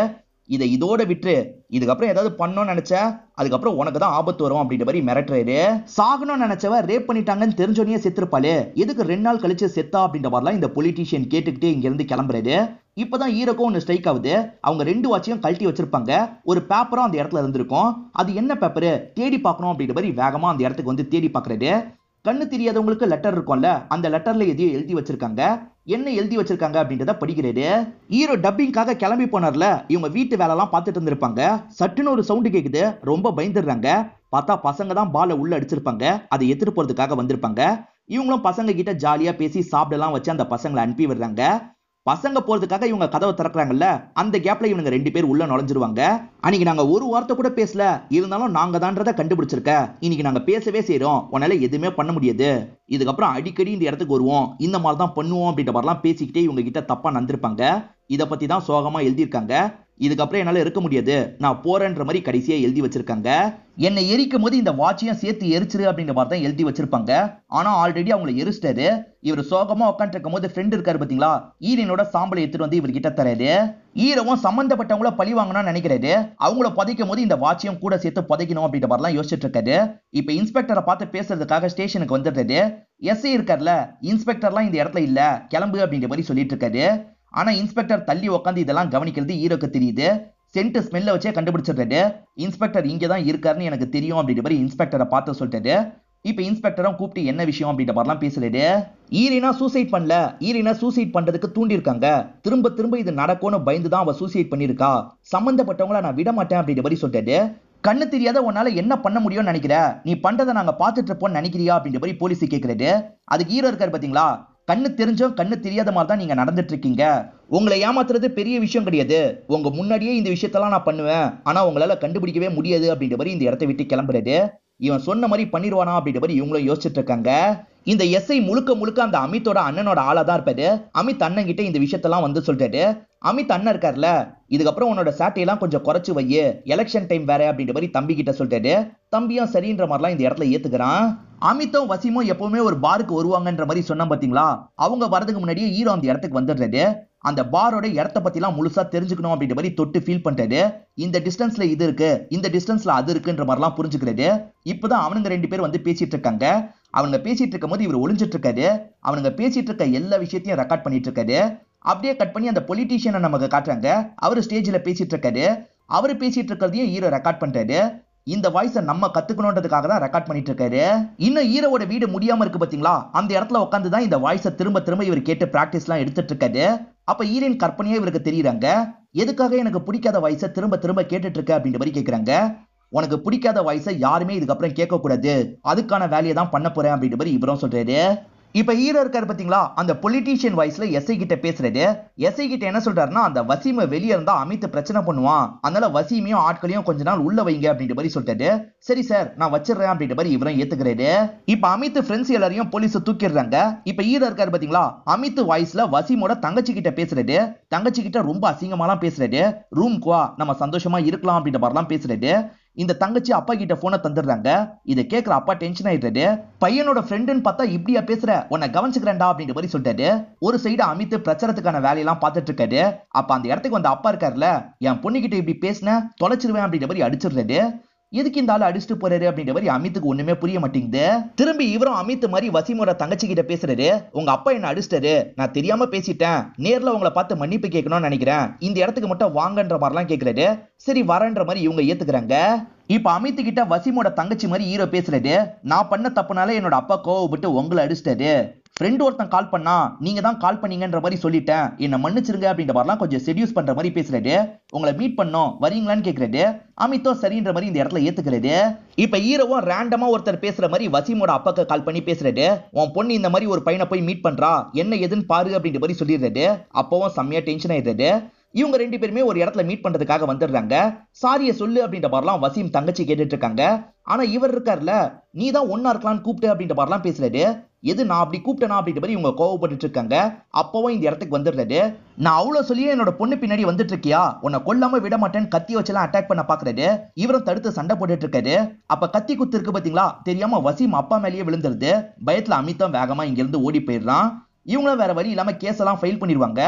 A: இதை இதோட விட்டு இதுக்கப்புறம் ஏதாவது பண்ணணும்னு நினைச்ச அதுக்கப்புறம் உனக்கு தான் ஆபத்து வரும் அப்படின்ற மாதிரி மிரட்டுறாரு. சாகணும்னு நினைச்சவ ரேப் பண்ணிட்டாங்கன்னு தெரிஞ்சோடனே செத்துருப்பாளே, எதுக்கு 2 நாள் கழிச்சு செத்தா அப்படின்ற மாதிரிலாம் இந்த பொலிட்டீஷியன் கேட்டுக்கிட்டே இங்க இருந்து கிளம்புறாரு. இப்பதான் ஹீரோக்கும் ஒன்று ஸ்ட்ரைக் ஆகுது. அவங்க 2 வாட்சையும் கழட்டி வச்சிருப்பாங்க. ஒரு பேப்பரும் அந்த இடத்துல இருந்திருக்கும். அது என்ன பேப்பரு தேடி பார்க்கணும் அப்படின்ற மாதிரி வேகமா அந்த இடத்துக்கு வந்து தேடி பார்க்கறாரு. கண்ணு தெரியாதவங்களுக்கு லெட்டர் இருக்கும்ல, அந்த லெட்டர்ல எதையோ எழுதி வச்சிருக்காங்க. என்ன எழுதி வச்சிருக்காங்க அப்படின்றத படிக்கிறாரு. ஹீரோ டப்பிங்காக கிளம்பி போனார்ல, இவங்க வீட்டு வேலை எல்லாம் பார்த்துட்டு இருந்திருப்பாங்க. சட்டுன்னு ஒரு சவுண்டு கேக்குது, ரொம்ப பயந்துடுறாங்க. பார்த்தா பசங்க தான் பாலை உள்ள அடிச்சிருப்பாங்க, அதை எடுத்துட்டு போறதுக்காக வந்திருப்பாங்க. இவங்களும் பசங்க கிட்ட ஜாலியா பேசி சாப்பிடலாம் வச்சு அந்த பசங்களை அனுப்பி விடுறாங்க. பசங்க போறதுக்காக இவங்க கதவை திறக்கிறாங்கல்ல, அந்த கேப்ல இவங்க 2 பேர் உள்ள நுழைஞ்சிருவாங்க. அன்னைக்கு நாங்க ஒரு வார்த்தை கூட பேசல, இருந்தாலும் நாங்க தான்றதை கண்டுபிடிச்சிருக்க, இன்னைக்கு நாங்க பேசவே செய்யறோம், உன்னால எதுவுமே பண்ண முடியாது, இதுக்கப்புறம் அடிக்கடி இந்த இடத்துக்கு வருவோம், இந்த மாதிரி தான் பண்ணுவோம் அப்படின்ற மாதிரிலாம் பேசிக்கிட்டே இவங்க கிட்ட தப்பா நடந்திருப்பாங்க. இதை பத்தி தான் சோகமா எழுதியிருக்காங்க. இதுக்கப்புறம் என்னால இருக்க முடியாது, நான் போறேன்ற மாதிரி கடைசியா எழுதி வச்சிருக்காங்க. என்னை எரிக்கும் போது இந்த வாட்சையும் சேர்த்து எரிச்சிரு அப்படின்ற மாதிரி தான் எழுதி வச்சிருப்பாங்க. ஆனா ஆல்ரெடி அவங்களை எரிச்சிட்டாரு. இவர் சோகமா உட்காந்து இருக்கும் போது ஃப்ரெண்ட் இருக்காரு பாத்தீங்களா, ஈரனோட சாம்பலை எடுத்துட்டு வந்து இவர்கிட்ட தராரு. ஈரவும் சம்பந்தப்பட்டவங்கள பழி வாங்கணும்னு நினைக்கிறாரு. அவங்கள புதைக்கும் போது இந்த வாட்சையும் கூட சேர்த்து புதைக்கணும் அப்படின்ற மாதிரிலாம் யோசிச்சுட்டு இருக்காரு. இப்ப இன்ஸ்பெக்டரை பார்த்து பேசுறதுக்காக ஸ்டேஷனுக்கு வந்துடுறாரு. எஸ்ஐ இருக்கார்ல, இன்ஸ்பெக்டர்லாம் இந்த இடத்துல இல்ல, கிளம்பு அப்படின்ற மாதிரி சொல்லிட்டு இருக்காரு. ஆனா இன்ஸ்பெக்டர் தள்ளி உட்காந்து இதெல்லாம் கவனிக்கிறது ஹீரோக்கு தெரியுது. சென்ட் ஸ்மெல்ல வச்சே கண்டுபிடிச்சிடுறாரு. இன்ஸ்பெக்டர் இங்கதான் இருக்காருன்னு எனக்கு தெரியும் அப்படின்ற மாதிரி இன்ஸ்பெக்டரை பார்த்து சொல்லிட்டாரு. இப்ப இன்ஸ்பெக்டரும் கூப்பிட்டு என்ன விஷயம் அப்படின்ற மாதிரிலாம் பேசுறாரு. ஈரினா சூசைட் பண்ணல, ஈரினா சூசைட் பண்றதுக்கு தூண்டி இருக்காங்க, திரும்ப திரும்ப இது நடக்கும்னு பயந்துதான் அவ சூசைட் பண்ணிருக்கா, சம்பந்தப்பட்டவங்கள நான் விட மாட்டேன் அப்படின்ற மாதிரி சொல்லிட்டாரு. கண்ணு தெரியாத உன்னால என்ன பண்ண முடியும்னு நினைக்கிற, நீ பண்றதை நாங்க பாத்துட்டு இருப்போம்னு நினைக்கிறியா அப்படின்ற மாதிரி போலீஸ் கேட்கிறாரு. அதுக்கு ஹீரோ இருக்காரு பாத்தீங்களா, கண்ணு தெரிஞ்சும் கண்ணு தெரியாத மாதிரி தான் நீங்க நடந்துட்டு இருக்கீங்க, உங்களை ஏமாத்துறது பெரிய விஷயம் கிடையாது, உங்க முன்னாடியே இந்த விஷயத்தெல்லாம் நான் பண்ணுவேன், ஆனா உங்களால கண்டுபிடிக்கவே முடியாது அப்படின்ற மாதிரி இந்த இடத்தை விட்டு கிளம்புறாரு. இவன் சொன்ன மாதிரி பண்ணிடுவானா அப்படின்ற மாதிரி இவங்களும் யோசிச்சுட்டு இருக்காங்க. இந்த எஸ்ஐ முழுக்க முழுக்க அந்த அமித்தோட அண்ணனோட ஆளா தான் இருப்பாரு. அமித் அண்ணன் கிட்ட இந்த விஷயத்தெல்லாம் வந்து சொல்லிட்டாரு. அமித் அண்ணன் இருக்காருல்ல, இதுக்கப்புறம் உன்னோட சாட்டையெல்லாம் கொஞ்சம் குறைச்சு வை, எலெக்ஷன் டைம் வேற அப்படின்ற மாதிரி தம்பி கிட்ட சொல்லிட்டாரு. தம்பியும் சரின்ற மாதிரிலாம் இந்த இடத்துல ஏத்துக்கிறான். அமித்தும் வசீமும் எப்பவுமே ஒரு பாருக்கு வருவாங்கன்ற மாதிரி சொன்ன பாத்தீங்களா, அவங்க வரதுக்கு முன்னாடியே ஹீரோ அந்த இடத்துக்கு வந்துடுறாரு. அந்த பாரோட இடத்த பத்தி எல்லாம் முழுசா தெரிஞ்சுக்கணும் அப்படின்ற மாதிரி தொட்டு ஃபீல் பண்றாரு. இந்த டிஸ்டன்ஸ்ல இது இருக்கு, இந்த டிஸ்டன்ஸ்ல அது இருக்குன்ற மாதிரிலாம் புரிஞ்சுக்கிறாரு. இப்பதான் அவனுங்க 2 பேர் வந்து பேசிட்டு இருக்காங்க. அவனுங்க பேசிட்டு இருக்கும் போது இவர் ஒளிஞ்சிட்டு இருக்காரு. அவனுங்க பேசிட்டு இருக்க எல்லா விஷயத்தையும் ரெக்கார்ட் பண்ணிட்டு இருக்காரு. அப்படியே கட் பண்ணி அந்த பொலிட்டீஷியனை நமக்கு காட்டுறாங்க. அவரு ஸ்டேஜ்ல பேசிட்டு இருக்காரு. அவரு பேசிட்டு இருக்கிறதையும் ஹீரோ ரெக்கார்ட் பண்றாரு. இந்த வாய்ஸை நம்ம கத்துக்கணுன்றதுக்காக தான் ரெக்கார்ட் பண்ணிட்டு இருக்காரு. இன்னும் ஹீரோவோட வீடு முடியாம இருக்கு பாத்தீங்களா, அந்த இடத்துல உட்காந்து தான் இந்த வாய்ஸை திரும்ப திரும்ப இவர் கேட்டு பிராக்டிஸ் எல்லாம் எடுத்துட்டு இருக்காரு. அப்ப ஹீரோயின் கற்பனையா இவருக்கு தெரியுறாங்க. எதுக்காக எனக்கு பிடிக்காத வாய்ஸை திரும்ப திரும்ப கேட்டுட்டு இருக்க அப்படின்ற மாதிரி கேக்குறாங்க. உனக்கு பிடிக்காத வாய்ஸை யாருமே இதுக்கப்புறம் கேட்க கூடாது, அதுக்கான வேலையை தான் பண்ண போறேன் அப்படின்ற மாதிரி இவரும் சொல்றாரு. இப்ப ஹீரோ இருக்காரு பாத்தீங்களா, அந்த பொலிட்டீஷியன் வாய்ஸ்ல எஸ்ஐ கிட்ட பேசுறாரு. எஸ்ஐ கிட்ட என்ன சொல்றாருன்னா, அந்த வசீம வெளியே இருந்தா அமித் பிரச்சனை பண்ணுவான், அதனால வசீமையும் ஆட்களையும் கொஞ்ச நாள் உள்ள வைங்க அப்படின்ற மாதிரி சொல்லிட்டாரு. சரி சார் நான் வச்சிடறேன் அப்படின்ற மாதிரி இவரும் ஏத்துக்கிறாரு. இப்ப அமித் ஃப்ரெண்ட்ஸ் எல்லாரையும் போலீஸ் தூக்கிடுறாங்க. இப்ப ஹீரோ இருக்காரு பாத்தீங்களா, அமித் வாய்ஸ்ல வசீமோட தங்கச்சி கிட்ட பேசுறாரு. தங்கச்சி கிட்ட ரொம்ப அசிங்கமாலாம் பேசுறாரு. ரூம்க்கு வா நம்ம சந்தோஷமா இருக்கலாம் அப்படின்ற மாதிரிலாம் பேசுறாரு. இந்த தங்கச்சி அப்பா கிட்ட போனை தந்துடுறாங்க. இதை கேட்கிற அப்பா டென்ஷன் ஆயிடுறாரு. பையனோட ஃப்ரெண்டுன்னு பார்த்தா இப்படியா பேசுற, உன்னை கவனிச்சுக்கிறேன்டா அப்படின்ற மாதிரி சொல்லிட்டாரு. ஒரு சைடு அமித் பிரச்சாரத்துக்கான வேலையெல்லாம் பார்த்துட்டு இருக்காரு. அப்ப அந்த இடத்துக்கு வந்த அப்பா இருக்காருல்ல, என் பொண்ணுகிட்ட இப்படி பேசின தொலைச்சிருவேன் அப்படின்ற மாதிரி அடிச்சிடுறாரு. எதுக்கு இந்த ஆளு அடிச்சுட்டு போறாரு அப்படின்ற மாதிரி அமித்துக்கு ஒண்ணுமே புரிய மாட்டேங்குது. திரும்பி இவரும் அமித் மாதிரி வசீமோட தங்கச்சி கிட்ட பேசுறாரு. உங்க அப்பா என்ன அடிச்சிட்டாரு, நான் தெரியாம பேசிட்டேன், நேர்ல உங்களை பார்த்து மன்னிப்பு கேட்கணும்னு நினைக்கிறேன், இந்த இடத்துக்கு மட்டும் வாங்கன்ற மாதிரிலாம் கேக்குறாரு. சரி வரன்ற மாதிரி இவங்க ஏத்துக்கிறாங்க. இப்ப அமித் கிட்ட வசீமோட தங்கச்சி மாதிரி ஹீரோ பேசுறாரு. நான் பண்ண தப்புனால என்னோட அப்பா கோவப்பட்டு உங்களை அடிச்சிட்டாரு, ஃப்ரெண்ட் ஒருத்தன் கால் பண்ணா நீங்க தான் கால் பண்ணீங்கன்ற மாதிரி சொல்லிட்டேன், என்ன மன்னிச்சிருங்க அப்படின்ற மாதிரிலாம் கொஞ்சம் செடியூஸ் பண்ற மாதிரி பேசுறாரு. உங்களை மீட் பண்ணோம் வரீங்களான்னு கேக்குறாரு. அமித்தோ சரின்ற மாதிரி இந்த இடத்துல ஏத்துக்கிறாரு. இப்ப ஹீரோவும் ரேண்டமா ஒருத்தர் பேசுற மாதிரி வசீமோட அப்பாக்கு கால் பண்ணி பேசுறாரு. உன் பொண்ணு இந்த மாதிரி ஒரு பையனை போய் மீட் பண்றா, என்ன எதுன்னு பாரு அப்படின்ற மாதிரி சொல்லிடுறாரு. அப்பவும் செம்மையா டென்ஷன் ஆயிடுறாரு. இவங்க ரெண்டு பேருமே ஒரு இடத்துல மீட் பண்றதுக்காக வந்துடுறாங்க. சாரிய சொல்லு அப்படின்ற மாதிரிலாம் வசீம் தங்கச்சி கேட்டுட்டு இருக்காங்க. ஆனா இவர் இருக்காருல, நீ தான் ஒன்னா இருக்கலாம்னு கூப்பிட்டு அப்படின்ற மாதிரிலாம் பேசுறாரு. எது நான் அப்படி கூப்பிட்டேனா அப்படின்ற மாதிரி இவங்க கோவப்பட்டு இருக்காங்க. அப்பவும் இந்த இடத்துக்கு வந்துடுறாரு. நான் அவ்வளவு சொல்லியே என்னோட பொண்ணு பின்னாடி வந்துட்டு இருக்கியா, உன்னை கொல்லாம விட மாட்டேன்னு கத்தி வச்செல்லாம் அட்டாக் பண்ண பாக்குறாரு. இவரும் தடுத்து சண்டை போட்டுட்டு இருக்காரு. அப்ப கத்தி குத்து இருக்கு பாத்தீங்களா, தெரியாம வசீம் அப்பா மேலேயே விழுந்துருது. பயத்துல அமித்தும் வேகமா இங்க இருந்து ஓடி போயிடுறான். இவங்களும் வேற வழி இல்லாம கேஸ் எல்லாம் ஃபைல் பண்ணிடுவாங்க.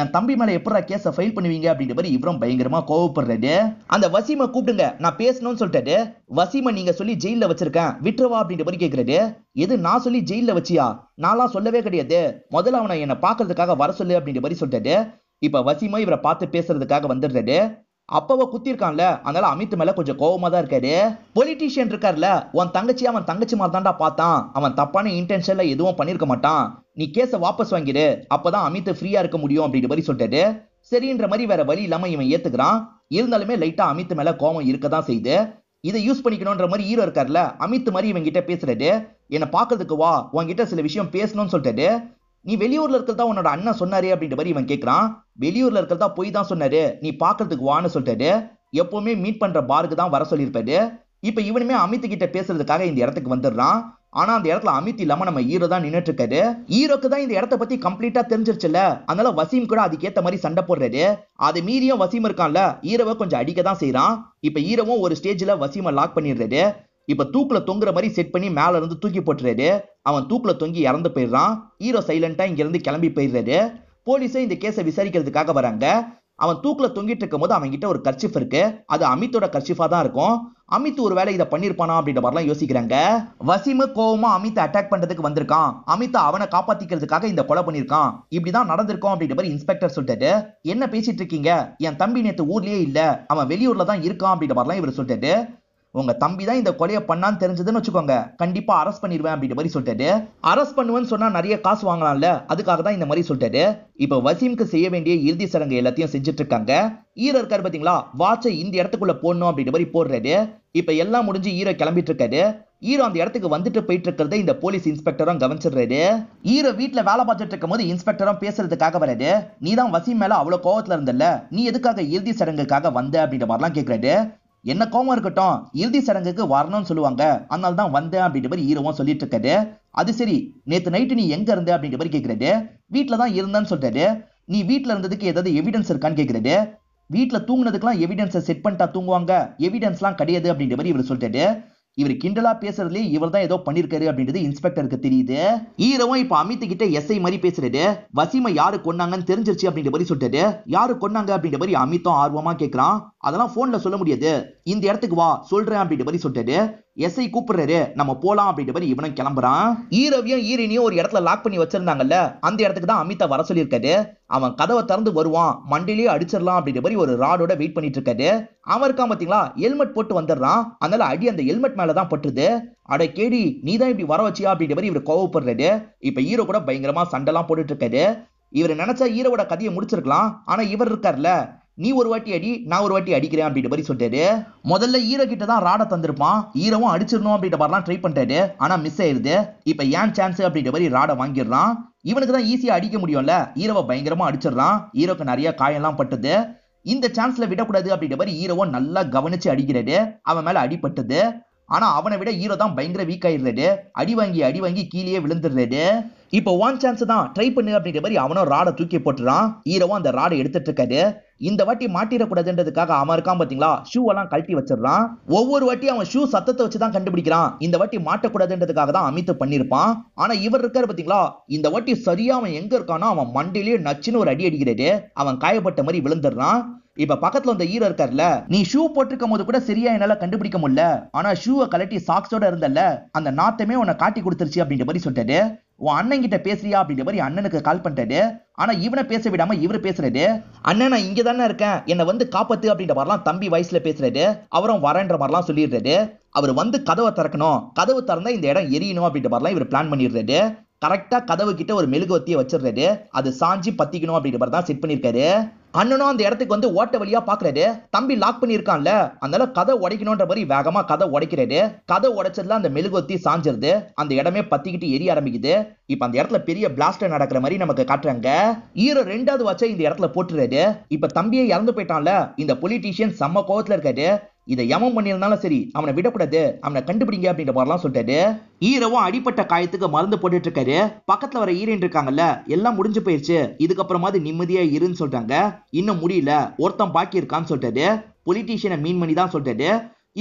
A: என் தம்பி மேல எப்படா கேஸ ஃபைல் பண்ணுவீங்க அப்படின்ற மாதிரி இவரும் பயங்கரமா கோவப்படுறாரு. அந்த வசீமை கூப்பிடுங்க நான் பேசணும்னு சொல்லிட்டாரு. வசீமை நீங்க சொல்லி ஜெயில வச்சிருக்கேன் விட்டுருவா அப்படின்ற மாதிரி கேக்குறாரு. எது நான் சொல்லி ஜெயில வச்சியா, நான்லாம் சொல்லவே கிடையாது, முதல்ல அவனை என்ன பாக்குறதுக்காக வர சொல்லு அப்படின்ற மாதிரி சொல்லிட்டாரு. இப்ப வசீமா இவரை பார்த்து பேசுறதுக்காக வந்துடுறாரு. அப்பவ குத்திருக்கான்ல, அதனால அமித் மேல கொஞ்சம் கோவமா தான் இருக்காரு. பொலிட்டீஷியன் இருக்காருல, உன் தங்கச்சி அவன் தங்கச்சி மாதிரி தான்டா பார்த்தான், அவன் தப்பான இன்டென்ஷன்ல எதுவும் பண்ணிருக்க மாட்டான், நீ கேஸ வாபஸ் வாங்கிடு, அப்பதான் அமித் ஃப்ரீயா இருக்க முடியும் அப்படின்ற மாதிரி சொல்லிட்டாரு. சரின்ற மாதிரி வேற வழி இல்லாம இவன் ஏத்துக்கிறான். இருந்தாலுமே லைட்டா அமித் மேல கோவம் இருக்கதான் செய்யுது. இதை யூஸ் பண்ணிக்கணும்ன்ற மாதிரி ஹீரோ இருக்காருல, அமித் மாதிரி இவன் கிட்ட பேசுறாரு. என்ன பாக்குறதுக்கு வா, உன்கிட்ட சில விஷயம் பேசணும்னு சொல்லிட்டாரு. நீ வெளியூர்ல இருக்கிறதா உன்னோட அண்ணன் சொன்னாரு அப்படின்ற மாதிரி இவன் கேட்கிறான். வெளியூர்ல இருக்கிறதா போய் தான் சொன்னாரு, நீ பாக்குறதுக்கு வான்னு சொல்லிட்டாரு. எப்பவுமே மீட் பண்ற பாருக்கு தான் வர சொல்லியிருப்பாரு. இப்ப இவனுமே அமித் கிட்ட பேசுறதுக்காக இந்த இடத்துக்கு வந்துடுறான். ஆனா அந்த இடத்துல அமித் இல்லாம நம்ம ஹீரோ தான் நின்னுட்டு இருக்காரு. ஹீரோக்கு தான் இந்த இடத்த பத்தி கம்ப்ளீட்டா தெரிஞ்சிருச்சுல, அதனால வசீம் கூட அதுக்கேத்த மாதிரி சண்டை போடுறாரு. அது மீறியும் வசீம் இருக்கான்ல, ஹீரோவை கொஞ்சம் அடிக்க தான் செய்யறான். இப்ப ஹீரோவும் ஒரு ஸ்டேஜ்ல வசீமை லாக் பண்ணிடுறாரு. இப்ப தூக்குல தொங்குற மாதிரி செட் பண்ணி மேல இருந்து தூக்கி போட்டுறாரு. அவன் தூக்குல தொங்கி இறந்து போயிடுறான். ஹீரோ சைலண்டா இங்க இருந்து கிளம்பி போயிடுறாரு. போலீஸே இந்த கேஸை விசாரிக்கிறதுக்காக வராங்க. அவன் தூக்குல தொங்கிட்டு இருக்கும் போது அவன் கிட்ட ஒரு கர்ச்சிஃப் இருக்கு. அது அமித்தோட கர்ச்சிஃபா தான் இருக்கும். அமித் ஒரு வேளை இதை பண்ணிருப்பானா அப்படின்ற மாதிரிலாம் யோசிக்கிறாங்க. வசீமு கோவமா அமித் அட்டாக் பண்றதுக்கு வந்திருக்கான், அமித் அவனை காப்பாத்திக்கிறதுக்காக இந்த கொலை பண்ணிருக்கான், இப்படிதான் நடந்திருக்கும் அப்படின்ற மாதிரி இன்ஸ்பெக்டர் சொல்லிட்டாரு. என்ன பேசிட்டு இருக்கீங்க, என் தம்பி நேத்து ஊர்லயே இல்ல, அவன் வெளியூர்ல தான் இருக்கான் அப்படின்ற மாதிரிலாம் இவர் சொல்லிட்டாரு. உங்க தம்பி தான் இந்த கொலையை பண்ணான்னு தெரிஞ்சதுன்னு வச்சுக்கோங்க, கண்டிப்பா அரெஸ்ட் பண்ணிடுவேன் அப்படின்ற மாதிரி சொல்லிட்டாரு. அரெஸ்ட் பண்ணுவேன்னு சொன்னா நிறைய காசு வாங்கலாம்ல, அதுக்காக தான் இந்த மாதிரி சொல்லிட்டாரு. இப்ப வசீமுக்கு செய்ய வேண்டிய இறுதி சடங்கு எல்லாத்தையும் செஞ்சுட்டு இருக்காங்க. ஹீரோ இருக்காரு பாத்தீங்களா, வாட்சை இந்த இடத்துக்குள்ள போடணும் அப்படின்ற மாதிரி போடுறாரு. இப்ப எல்லாம் முடிஞ்சு ஹீரோ கிளம்பிட்டு இருக்காரு. ஹீரோ அந்த இடத்துக்கு வந்துட்டு போயிட்டு இருக்கிறத இந்த போலீஸ் இன்ஸ்பெக்டரும் கவனிச்சிடுறாரு. ஹீரோ வீட்டுல வேலை பார்த்துட்டு இருக்கும் போது இன்ஸ்பெக்டரும் பேசுறதுக்காக வராரு. நீ தான் வசீம் மேல அவ்வளவு கோவத்துல இருந்தல்ல, நீ எதுக்காக இறுதி சடங்குக்காக வந்த அப்படின்ற மாதிரிலாம் கேட்கிறாரு. என்ன கோவம் இருக்கட்டும், இறுதி சடங்குக்கு வரணும்னு சொல்லுவாங்க, அதனால தான் வந்தேன் அப்படின்ற மாதிரி ஹீரோவும் சொல்லிட்டு இருக்காரு. அது சரி, நேத்து நைட்டு நீ எங்க இருந்த அப்படின்ற மாதிரி கேட்கிறாரு. வீட்டுல தான் இருந்தேன்னு சொல்றாரு. நீ வீட்டுல இருந்ததுக்கு ஏதாவது எவிடன்ஸ் இருக்கான்னு கேட்கிறாரு. வீட்டுல தூங்குனதுக்கெல்லாம் எவிடன்ஸை செட் பண்ணிட்டா தூங்குவாங்க, எவிடன்ஸ்லாம் கிடையாது அப்படின்ற மாதிரி இவர் சொல்லிட்டாரு. இவர் கிண்டலா பேசுறதுலயே இவர் தான் ஏதோ பண்ணிருக்காரு அப்படின்றது இன்ஸ்பெக்டருக்கு தெரியுது. ஹீரோவும் இப்ப அமித் கிட்ட எஸ்ஐ மாதிரி பேசுறாரு. வசீமை யாரு கொன்னாங்கன்னு தெரிஞ்சிருச்சு அப்படின்ற மாதிரி சொல்லிட்டாரு. யாரு கொன்னாங்க அப்படின்ற மாதிரி அமித்தும் ஆர்வமா கேட்கிறான். அதெல்லாம் போன்ல சொல்ல முடியாது, இந்த இடத்துக்கு வா சொல்றேன் அப்படின்ற மாதிரி சொல்லிட்டாரு. எஸ்ஐ கூப்பிடுறாரு, நம்ம போலாம் அப்படின்ற மாதிரி இவனும் கிளம்புறான். ஹீரோவையும் ஹீரோனையும் ஒரு இடத்துல லாக் பண்ணி வச்சிருந்தாங்கல்ல, அந்த இடத்துக்கு தான் அமித்தை வர சொல்லியிருக்காரு. அவன் கதவை திறந்து வருவான், மண்டிலேயே அடிச்சிடலாம் அப்படின்ற மாதிரி ஒரு ராடோட வெயிட் பண்ணிட்டு இருக்காரு. அவன் இருக்கான் பாத்தீங்களா, ஹெல்மெட் போட்டு வந்துடுறான். அதனால அடி அந்த ஹெல்மெட் மேலதான் பட்டுது. அட கேடி, நீ தான் இப்படி வர வச்சியா அப்படின்ற மாதிரி இவர் கோவப்படுறாரு. இப்ப ஹீரோ கூட பயங்கரமா சண்டைலாம் போட்டுட்டு இருக்காரு. இவர் நினைச்சா ஹீரோவோட கதையை முடிச்சிருக்கலாம். ஆனா இவர் இருக்காருல்ல, நீ ஒரு வாட்டி அடி, நான் ஒரு வாட்டி அடிக்கிறேன் அப்படின்ற மாதிரி சொல்லிட்டாரு. முதல்ல ஹீரோ கிட்ட தான் ராட தந்திருப்பான். ஹீரோவும் அடிச்சிடணும் அப்படின்ற மாதிரிலாம் ட்ரை பண்றாரு. ஆனா மிஸ் ஆயிருது. இப்ப ஏன் சான்ஸ் அப்படின்ற மாதிரி ராட வாங்கிடுறான். இவனுக்கு தான் ஈஸியா அடிக்க முடியும்ல, ஹீரோவை பயங்கரமா அடிச்சிடறான். ஹீரோக்கு நிறைய காயெல்லாம் பட்டுது. இந்த சான்ஸ்ல விடக்கூடாது அப்படின்ற மாதிரி ஹீரோவும் நல்லா கவனிச்சு அடிக்கிறாரு. அவன் மேல அடிபட்டது. ஆனா அவனை விட ஹீரோ தான் பயங்கர வீக் ஆயிடுறாரு. அடி வாங்கி கீழே விழுந்துடுறாரு. இப்போ ஒன் சான்ஸ் தான் ட்ரை பண்ணு அப்படின்ற மாதிரி அவனும் ராடை தூக்கி போட்டுறான். ஹீரோவும் அந்த ராடை எடுத்துட்டு இருக்காரு. இந்த வாட்டி மாட்டிடக்கூடாதுன்றதுக்காக அவன் இருக்கான் பாத்தீங்களா, ஷூ எல்லாம் கழட்டி வச்சிடறான். ஒவ்வொரு வாட்டி அவன் ஷூ சத்தத்தை வச்சுதான் கண்டுபிடிக்கிறான். இந்த வாட்டி மாட்டக்கூடாதுன்றதுக்காக தான் அமித் பண்ணிருப்பான். ஆனா இவர் இருக்காரு பாத்தீங்களா, இந்த வாட்டி சரியா அவன் எங்க இருக்கானோ அவன் மண்டையிலேயே நச்சுன்னு ஒரு அடி அடிக்கிறாரு. அவன் காயப்பட்ட மாதிரி விழுந்துடுறான். இப்ப பக்கத்துல அந்த ஹீரோ இருக்கார்ல, நீ ஷூ போட்டிருக்கும் போது கூட சரியா என்னால கண்டுபிடிக்க முடியல, ஆனா ஷூவை கலட்டி சாக்ஸோட இருந்தல்ல, அந்த நாத்தமே உன்னை காட்டி கொடுத்துருச்சு அப்படின்ற மாதிரி சொல்லிட்டாரு. உன் அண்ணன் கிட்ட பேசுறியா அப்படின்ற மாதிரி அண்ணனுக்கு கால் பண்ணிட்டாரு. ஆனா இவனை பேச விடாம இவரு பேசுறாரு. அண்ணன் நான் இங்க தானே இருக்கேன், என்னை வந்து காப்பாத்து அப்படின்ற மாதிரிலாம் தம்பி வயசுல பேசுறாரு. அவரும் வரேன்ற மாதிரிலாம் சொல்லிடுறாரு. அவர் வந்து கதவை திறக்கணும், கதவு திறந்தா இந்த இடம் எரியணும் அப்படின்ற மாதிரிலாம் இவர் பிளான் பண்ணிடுறாரு. கரெக்டா கதவு கிட்ட ஒரு மெழுகுவத்தியை வச்சிடுறாரு. அது சாஞ்சி பத்திக்கணும் அப்படின்ற மாதிரி தான் செட் பண்ணிருக்காரு. அண்ணனும் அந்த இடத்துக்கு வந்து ஓட்ட வழியா பாக்குறாரு. தம்பி லாக் பண்ணிருக்கான்ல, அதனால கதை உடைக்கணும்ன்ற மாதிரி வேகமா கதை உடைக்கிறாரு. கதை உடைச்சதுல அந்த மெழுகுவத்தி சாஞ்சிருது. அந்த இடமே பத்திக்கிட்டு எரிய ஆரம்பிக்குது. இப்ப அந்த இடத்துல பெரிய பிளாஸ்டர் நடக்கிற மாதிரி நமக்கு காட்டுறாங்க. ஹீரோ 2வது வாட்சை இந்த இடத்துல போட்டுறாரு. இப்ப தம்பியை இறந்து போயிட்டான்ல, இந்த பொலிட்டீஷியன் செம்ம கோவத்துல இருக்காரு. இதை எவன் பண்ணியிருந்தாலும் சரி அவனை விடக்கூடாது, அவனை கண்டுபிடிங்க அப்படின்ற மாதிரிலாம் சொல்லிட்டாரு. ஹீரோவும் அடிப்பட்ட காயத்துக்கு மருந்து போட்டுட்டு இருக்காரு. பக்கத்துல வர ஹீரோயின் இருக்காங்கல்ல, எல்லாம் முடிஞ்சு போயிருச்சு, இதுக்கப்புறமாவது நிம்மதியா இருன்னு சொல்றாங்க. இன்னும் முடியல, ஒருத்தன் பாக்கி இருக்கான்னு சொல்லிட்டாரு. பொலிட்டீஷியனை மீன் பண்ணி தான் சொல்லிட்டாரு.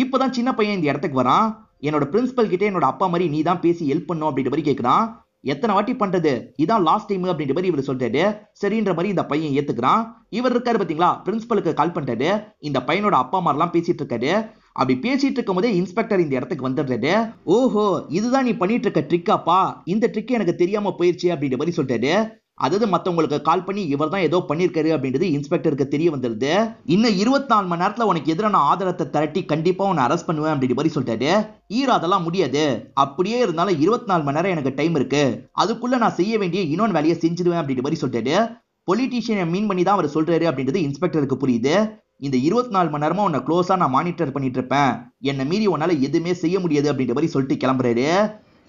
A: இப்பதான் சின்ன பையன் இந்த இடத்துக்கு வரான். என்னோட பிரின்சிபல் கிட்டே என்னோட அப்பா மாதிரி நீ தான் பேசி ஹெல்ப் பண்ணும் அப்படின்ற மாதிரி கேட்கிறான். எத்தனை வாட்டி பண்றது, இதான் லாஸ்ட் டைம் அப்படின்ற மாதிரி இவர் சொல்லிட்டாரு. சரின்ற மாதிரி இந்த பையன் ஏத்துக்கிறான். இவர் இருக்காரு பாத்தீங்களா, பிரின்சிபலுக்கு கால் பண்ணிட்டாரு. இந்த பையனோட அப்பா மாதிரிலாம் பேசிட்டு இருக்காரு. அப்படி பேசிட்டு இருக்கும் போதே இன்ஸ்பெக்டர் இந்த இடத்துக்கு வந்துடுறாரு. ஓஹோ, இதுதான் நீ பண்ணிட்டு இருக்க ட்ரிக்காப்பா, இந்த ட்ரிக் எனக்கு தெரியாம போயிருச்சு அப்படின்ற மாதிரி சொல்லிட்டாரு. அதாவது மத்தவங்களுக்கு கால் பண்ணி இவர் தான் ஏதோ பண்ணிருக்காரு அப்படின்றது இன்ஸ்பெக்டருக்கு தெரிய வந்துருது. இன்னும் 24 மணி நேரத்துல உனக்கு எதிரான ஆதாரத்தை திரட்டி கண்டிப்பா உன்னை அரெஸ்ட் பண்ணுவேன் அப்படின்ற மாதிரி சொல்லிட்டாரு. ஹீரோ அதெல்லாம் முடியாது, அப்படியே இருந்தாலும் 24 மணி நேரம் எனக்கு டைம் இருக்கு, அதுக்குள்ள நான் செய்ய வேண்டிய இன்னொன்று வேலையை செஞ்சிடுவேன் அப்படின்ற மாதிரி சொல்லிட்டாரு. பொலிட்டீஷியனை மீன் பண்ணி தான் அவர் சொல்றாரு அப்படின்றது இன்ஸ்பெக்டருக்கு புரியுது. இந்த 24 மணி நேரமா உன்னை க்ளோஸா நான் மானிட்டர் பண்ணிட்டு இருப்பேன், என்னை மீறி உன்னால எதுவுமே செய்ய முடியாது அப்படின்ற மாதிரி சொல்லிட்டு கிளம்புறாரு.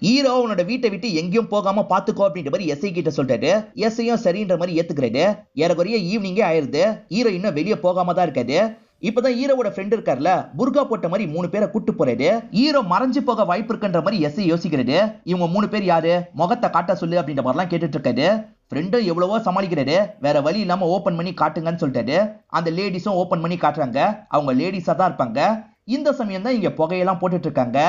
A: ஹீரோ உன்னோட வீட்டை விட்டு எங்கேயும் போகாம பாத்துக்கோ அப்படின்ற மாதிரி எஸ்ஐ கிட்ட சொல்றாரு. எஸ்ஐயும் சரின்ற மாதிரி ஏத்துக்கிறாரு. ஏறக்குறைய ஈவினிங்கே ஆயிருது. ஹீரோ இன்னும் வெளியே போகாம தான் இருக்காது. இப்பதான் ஹீரோவோட ஃப்ரெண்ட் இருக்கார்ல, புர்கா போட்ட மாதிரி 3 பேரை கூட்டு போறாரு. ஹீரோ மறைஞ்சு போக வாய்ப்பு இருக்குன்ற மாதிரி எஸ்ஐ யோசிக்கிறாரு. இவங்க 3 பேர் யாரு, முகத்தை காட்ட சொல்லு அப்படின்ற மாதிரிலாம் கேட்டுட்டு இருக்காரு. ஃப்ரெண்டும் எவ்வளவோ சமாளிக்கிறாரு. வேற வழி இல்லாம ஓபன் பண்ணி காட்டுங்கன்னு சொல்லிட்டாரு. அந்த லேடிஸும் ஓபன் பண்ணி காட்டுறாங்க. அவங்க லேடிஸா தான் இருப்பாங்க. இந்த சமயம் தான் இங்க புகையெல்லாம் போட்டுட்டு இருக்காங்க.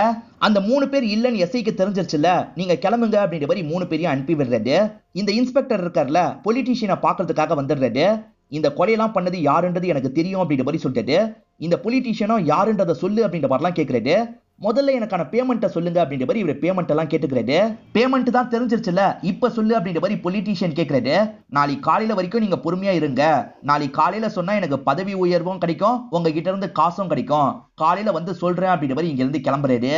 A: அந்த 3 பேர் இல்லன்னு எஸ்ஐக்கு தெரிஞ்சிருச்சுல, நீங்க கிளம்புங்க அப்படின்ற மாதிரி 3 பேரையும் அனுப்பி விடுறாரு. இந்த இன்ஸ்பெக்டர் இருக்கார்ல, பொலிட்டீஷியனை பாக்குறதுக்காக வந்துடுறாரு. இந்த கொலையெல்லாம் பண்ணது யாருன்றது எனக்கு தெரியும் அப்படின்ற மாதிரி சொல்லிட்டு இந்த பொலிட்டீஷியனும் யாருன்றதை சொல்லு அப்படின்ற மாதிரிலாம் கேட்கறாரு. முதல்ல எனக்கான பேமெண்ட்டை சொல்லுங்க அப்படின்ற மாதிரி இவர் பேமெண்ட் எல்லாம் கேட்டுக்கிறாரு. பேமெண்ட் தான் தெரிஞ்சிருச்சுல, இப்ப சொல்லு அப்படின்ற மாதிரி பொலிட்டீஷியன் கேட்கறாரு. நாளைக்கு காலையில வரைக்கும் நீங்க பொறுமையா இருங்க. நாளைக்கு காலையில சொன்னா எனக்கு பதவி உயர்வும் கிடைக்கும், உங்ககிட்ட இருந்து காசும் கிடைக்கும். காலையில வந்து சொல்றேன் அப்படின்ற மாதிரி இங்க இருந்து கிளம்புறாரு.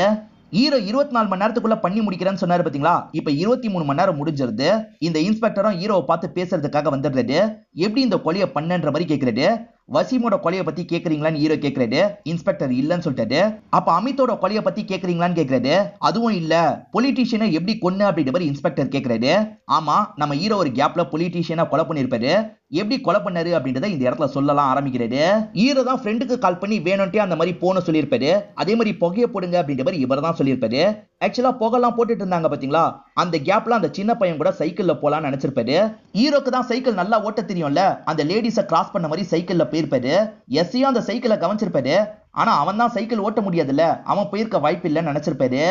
A: ஹீரோ 24 மணி நேரத்துக்குள்ள பண்ணி முடிக்கிறேன்னு சொன்னாரு பாத்தீங்களா, இப்ப 23 மணி நேரம் முடிஞ்சிருது. இந்த இன்ஸ்பெக்டரும் ஹீரோவை பார்த்து பேசுறதுக்காக வந்துடுறாரு. எப்படி இந்த கொலையை பண்ணன்ற மாதிரி கேட்கறாரு. வசீமோட கொலையை பத்தி கேக்குறீங்களான்னு ஹீரோ கேட்கறாரு. இன்ஸ்பெக்டர் இல்லன்னு சொல்லிட்டாரு. அப்ப அமித்தோட கொலையை பத்தி கேக்குறீங்களான்னு கேட்கறாரு. அதுவும் இல்ல. பொலிட்டீஷியனை எப்படி கொன்னு அப்படின்ற மாதிரி இன்ஸ்பெக்டர் கேட்கறாரு. ஆமா, நம்ம ஹீரோ ஒரு கேப்ல பொலிட்டீஷியனை கொலை பண்ணிருப்பாரு. எப்படி கொலை பண்ணாரு அப்படின்றத இந்த இடத்துல சொல்லலாம் ஆரம்பிக்கிறாரு. ஹீரோ தான் ஃப்ரெண்டுக்கு கால் பண்ணி வேணும்ட்டே அந்த மாதிரி போன சொல்லியிருப்பாரு. அதே மாதிரி புகையை போடுங்க அப்படின்ற மாதிரி இவர் தான் சொல்லியிருப்பாரு. ஆக்சுவலா புகைலாம் போட்டுட்டு இருந்தாங்க பாத்தீங்களா, அந்த கேப்ல அந்த சின்ன பையன் கூட சைக்கிள்ல போலான்னு நினைச்சிருப்பாரு. ஹீரோக்கு தான் சைக்கிள் நல்லா ஓட்ட தெரியும்ல, அந்த லேடிஸை கிராஸ் பண்ண மாதிரி சைக்கிள்ல போயிருப்பாரு. எஸ்ஸையும் அந்த சைக்கிளை கவனிச்சிருப்பாரு. ஆனா அவன் தான் சைக்கிள் ஓட்ட முடியாதுல்ல, அவன் போயிருக்க வாய்ப்பு இல்லைன்னு நினைச்சிருப்பாரு.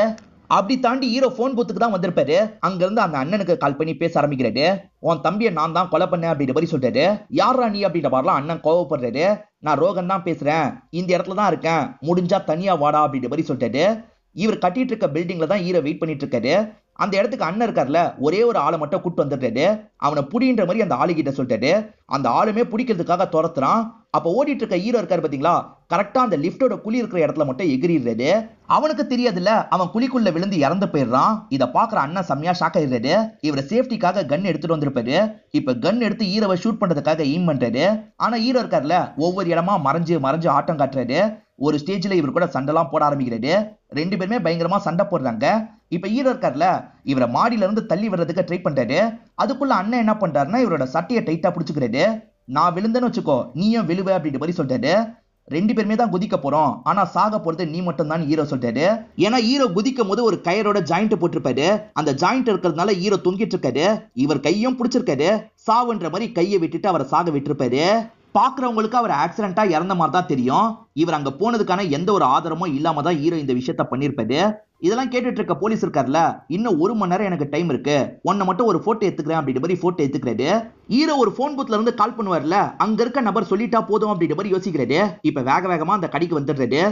A: அப்படி தாண்டி ஹீரோ போன் பூத்துக்கு தான் வந்திருப்பாரு. அங்க இருந்து அந்த அண்ணனுக்கு கால் பண்ணி பேச ஆரம்பிக்கிறாரு. உன் தம்பியை நான் தான் கொலை பண்ணேன் அப்படின்ற மாதிரி சொல்றாரு. யாரா நீ அப்படின்ற மாதிரிலாம் அண்ணன் கோவப்படுறாரு. நான் ரோகன் தான் பேசுறேன், இந்த இடத்துல தான் இருக்கேன், முடிஞ்சா தனியா வாடா அப்படின்ற மாதிரி சொல்லிட்டாரு. இவர் கட்டிட்டு இருக்க பில்டிங்ல தான் ஹீரோ வெயிட் பண்ணிட்டு இருக்காரு. அந்த இடத்துக்கு அண்ணன் இருக்கார்ல, ஒரே ஒரு ஆளை மட்டும் கூட்டு வந்துட்டாரு. அவனை புடின்ற மாதிரி அந்த ஆளு கிட்ட சொல்லிட்டாரு. அந்த ஆளுமே பிடிக்கிறதுக்காக துரத்துறான். அப்ப ஓடிட்டு இருக்க ஹீரோ இருக்காரு பாத்தீங்களா, கரெக்டா அந்த லிப்டோட குழி இருக்கிற இடத்துல மட்டும் எகிரிடுறாரு. அவனுக்கு தெரியாதுல்ல, அவன் குழிக்குள்ள விழுந்து இறந்து போயிடுறான். இதை பாக்குற அண்ணன் செம்மையா ஷாக் ஆயிடுறாரு. இவரை சேஃப்டிக்காக கன் எடுத்துட்டு வந்திருப்பாரு. இப்ப கன் எடுத்து ஹீரோவை ஷூட் பண்றதுக்காக எய்ம் பண்றாரு. ஆனா ஹீரோ இருக்கார்ல, ஒவ்வொரு இடமா மறைஞ்சு மறைஞ்சு ஆட்டம் காட்டுறாரு. ஒரு ஸ்டேஜ்ல இவர் கூட சண்டைலாம் போட ஆரம்பிக்கிறாரு. 2 பேருமே பயங்கரமா சண்டை போடுறாங்க. இப்ப ஹீரோ இருக்கார்ல, இவரை மாடியில இருந்து தள்ளி வர்றதுக்கு ட்ரை பண்றாரு. அதுக்குள்ள அண்ணன் என்ன பண்றாருன்னா, இவரோட சட்டையை டைட்டா பிடிச்சுக்கிறாரு. நான் விழுந்தேன்னு வச்சுக்கோ, நீயும் விழுவ அப்படின்ற மாதிரி சொல்றாரு. 2 பேருமே தான் குதிக்க போறோம், ஆனா சாக போறது நீ மட்டும் தான் ஹீரோ சொல்றாரு. ஏன்னா ஹீரோ குதிக்கும் போது ஒரு கயரோட ஜாயிண்ட் போட்டிருப்பாரு. அந்த ஜாயிண்ட் இருக்கிறதுனால ஹீரோ தொங்கிட்டு இருக்காரு. இவர் கையும் பிடிச்சிருக்காரு. சாவுன்ற மாதிரி கையை விட்டுட்டு அவரை சாக விட்டுருப்பாரு. பாக்குறவங்களுக்கு அவர் ஆக்சிடென்ட்டா இறந்த மாதிரி தான் தெரியும். இவர் அங்க போனதுக்கான எந்த ஒரு ஆதாரமும் இல்லாம தான் ஹீரோ இந்த விஷயத்த பண்ணிருப்பாரு. இதெல்லாம் கேட்டுட்டு இருக்க போலீஸ் இருக்கார்ல, இன்னும் 1 மணி நேரம் எனக்கு டைம் இருக்கு, உன்னை மட்டும் ஒரு போட்டோ எடுத்துக்கிறேன் அப்படின்ற மாதிரி போட்டோ எடுத்துக்கிறாரு. ஹீரோ ஒரு போன் பூத்ல இருந்து கால் பண்ணுவார்ல, அங்க இருக்க நபர் சொல்லிட்டா போதும் அப்படின்ற மாதிரி யோசிக்கிறாரு. இப்ப வேக வேகமா அந்த கடைக்கு வந்துடுறாரு.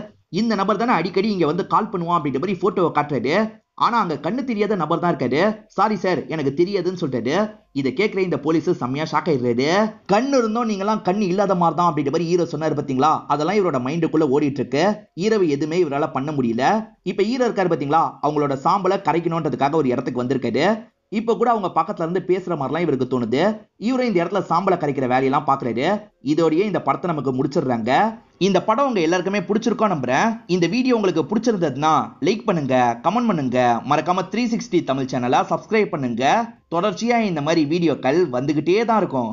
A: இந்த நபர் தானே அடிக்கடி இங்க வந்து கால் பண்ணுவான் அப்படின்ற மாதிரி போட்டோவை காட்டுறாரு. ஆனா அங்க கண்ணு தெரியாத நபர் தான் இருக்காரு. சாரி சார், எனக்கு தெரியாதுன்னு சொல்லிட்டாரு. இதை கேட்கிற இந்த போலீஸ் செம்மையா ஷாக் ஆயிடுறாரு. கண்ணு இருந்தோம், நீங்களாம் கண்ணு இல்லாத மாதிரி தான் அப்படின்ற மாதிரி ஹீரோ சொன்னாரு பாத்தீங்களா, அதெல்லாம் இவரோட மைண்டுக்குள்ள ஓடிட்டு இருக்கு. ஹீரோவை எதுவுமே இவரால பண்ண முடியல. இப்ப ஹீரோ இருக்காரு பாத்தீங்களா, அவங்களோட சாம்பலை கரைக்கணும்ன்றதுக்காக ஒரு இடத்துக்கு வந்திருக்காரு. இப்ப கூட அவங்க பக்கத்துல இருந்து பேசுற மாதிரிலாம் இவருக்கு தோணுது. இவரும் இந்த இடத்துல சாம்பலை கரைக்கிற வேலையெல்லாம் பாக்குறாரு. இதோடய இந்த படத்தை நமக்கு முடிச்சிடுறாங்க. இந்த படம் உங்க எல்லாருக்குமே பிடிச்சிருக்கோம் நம்புறேன். இந்த வீடியோ உங்களுக்கு பிடிச்சிருந்ததுன்னா லைக் பண்ணுங்க, கமெண்ட் பண்ணுங்க, மறக்காம 360 தமிழ் சேனலை சப்ஸ்கிரைப் பண்ணுங்க. தொடர்ச்சியா இந்த மாதிரி வீடியோக்கள் வந்துகிட்டே தான் இருக்கும்.